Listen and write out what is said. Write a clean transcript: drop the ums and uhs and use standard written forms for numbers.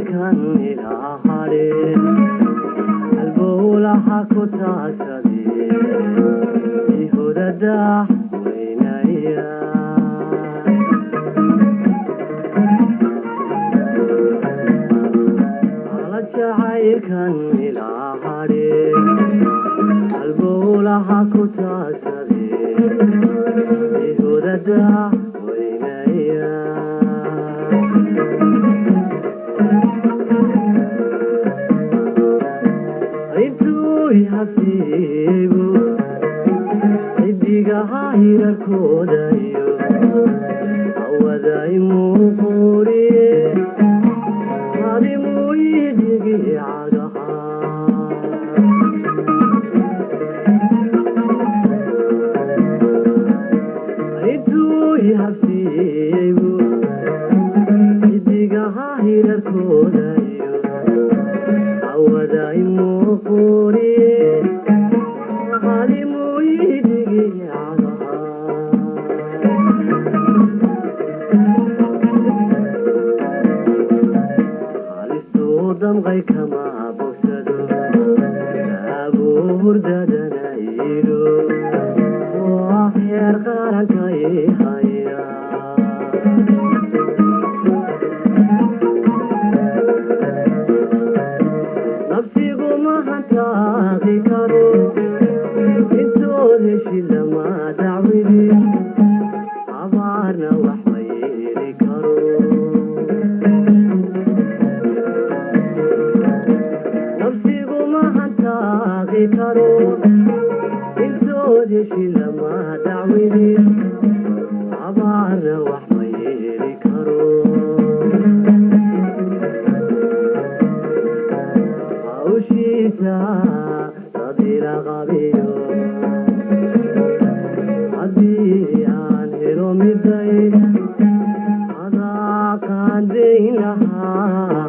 كان الأحري البولة حكوتا سدي يهود الدح وينايا على الشعير كان الأحري البولة حكوتا سدي يهود الدح وينايا hasiibu xidigaha hirarkoodayo awaday muuquriye adimuu idigi cagaha intuu hasiibu xidigaha hirarkoodayo awaday muuquriye damqay kama bogsado abuur dadanaydo wax yar qarankay haya nafsigu ma hantaaqi karo intood heshi lama dacwidi abaarna wax ma yeeli karo karo intood heshi lama dacwidi abaarna wax ma yeeli karo hawshiisa dadila qabiyo haddii aan helo miday adaa qaandayn lahaa